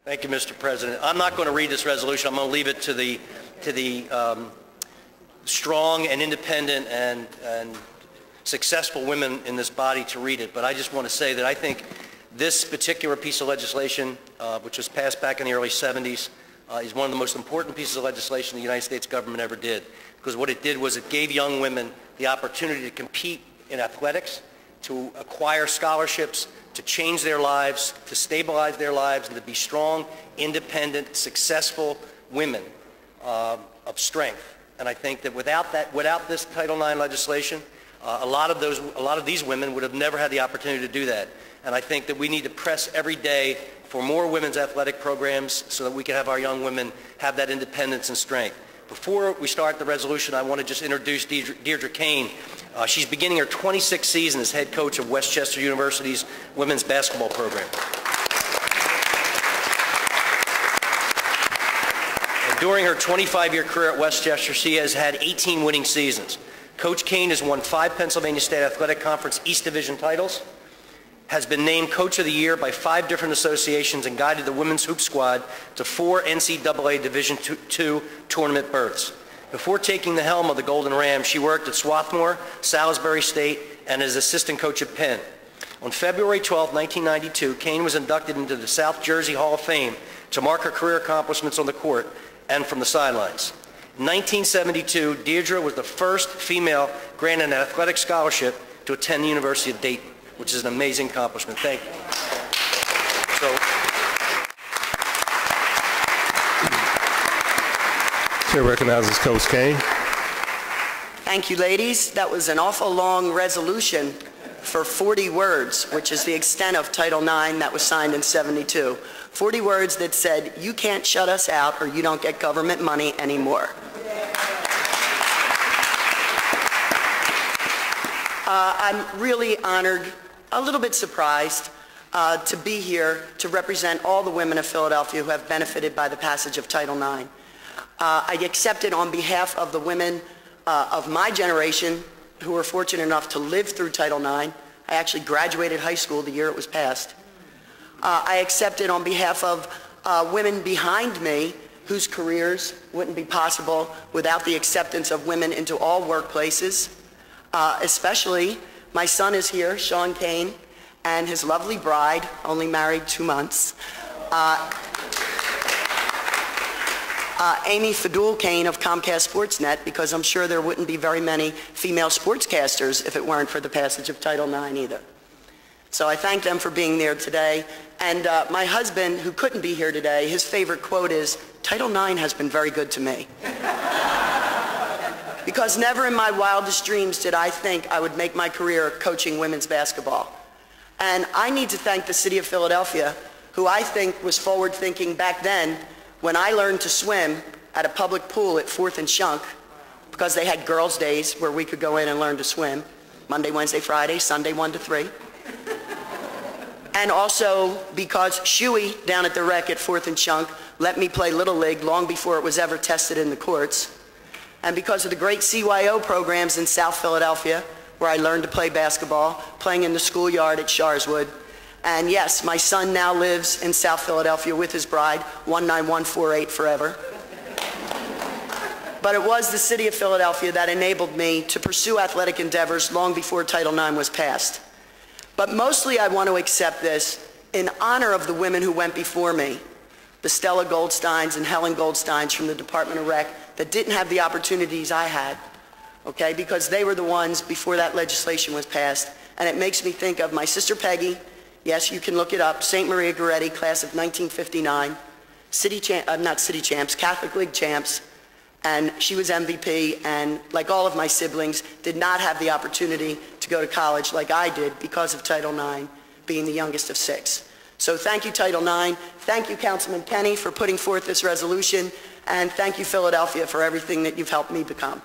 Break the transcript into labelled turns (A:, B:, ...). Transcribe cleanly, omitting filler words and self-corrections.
A: Thank you, Mr. President. I'm not going to read this resolution. I'm going to leave it to the strong and independent and successful women in this body to read it. But I just want to say that I think this particular piece of legislation, which was passed back in the early 70s, is one of the most important pieces of legislation the United States government ever did. Because what it did was it gave young women the opportunity to compete in athletics, to acquire scholarships, to change their lives, to stabilize their lives, and to be strong, independent, successful women of strength. And I think that without this Title IX legislation, a lot of these women would have never had the opportunity to do that. And I think that we need to press every day for more women's athletic programs so that we can have our young women have that independence and strength. Before we start the resolution, I want to just introduce Deirdre Kane. She's beginning her 26th season as head coach of Westchester University's women's basketball program. And during her 25-year career at Westchester, she has had 18 winning seasons. Coach Kane has won 5 Pennsylvania State Athletic Conference East Division titles, has been named Coach of the Year by 5 different associations, and guided the women's hoop squad to 4 NCAA Division II tournament berths. Before taking the helm of the Golden Rams, she worked at Swarthmore, Salisbury State, and as assistant coach at Penn. On February 12, 1992, Kane was inducted into the South Jersey Hall of Fame to mark her career accomplishments on the court and from the sidelines. In 1972, Deirdre was the first female granted an athletic scholarship to attend the University of Dayton, which is an amazing accomplishment. Thank you.
B: Chair recognizes Coach Kane.
C: Thank you, ladies. That was an awful long resolution for 40 words, which is the extent of Title IX that was signed in '72. 40 words that said, you can't shut us out or you don't get government money anymore. I'm really honored, a little bit surprised, to be here to represent all the women of Philadelphia who have benefited by the passage of Title IX. I accept it on behalf of the women of my generation who were fortunate enough to live through Title IX. I actually graduated high school the year it was passed. I accept it on behalf of women behind me whose careers wouldn't be possible without the acceptance of women into all workplaces. Especially, my son is here, Sean Kane, and his lovely bride, only married 2 months. Amy Fadul Kane of Comcast Sportsnet, because I'm sure there wouldn't be very many female sportscasters if it weren't for the passage of Title IX either. So I thank them for being there today. And my husband, who couldn't be here today, his favorite quote is, Title IX has been very good to me. Because never in my wildest dreams did I think I would make my career coaching women's basketball. And I need to thank the city of Philadelphia, who I think was forward-thinking back then when I learned to swim at a public pool at 4th and Shunk, because they had girls' days where we could go in and learn to swim, Monday, Wednesday, Friday, Sunday 1 to 3. And also because Shuey down at the rec at 4th and Shunk let me play Little League long before it was ever tested in the courts. And because of the great CYO programs in South Philadelphia, where I learned to play basketball, playing in the schoolyard at Sharswood. And yes, my son now lives in South Philadelphia with his bride, 19148 forever. But it was the city of Philadelphia that enabled me to pursue athletic endeavors long before Title IX was passed. But mostly I want to accept this in honor of the women who went before me, the Stella Goldsteins and Helen Goldsteins from the Department of Rec that didn't have the opportunities I had, okay, because they were the ones before that legislation was passed. And it makes me think of my sister Peggy. Yes, you can look it up, St. Maria Goretti, class of 1959, not city champs, Catholic League champs, and she was MVP, and like all of my siblings, did not have the opportunity to go to college like I did because of Title IX, being the youngest of 6. So thank you, Title IX. Thank you, Councilman Kenny, for putting forth this resolution, and thank you, Philadelphia, for everything that you've helped me become.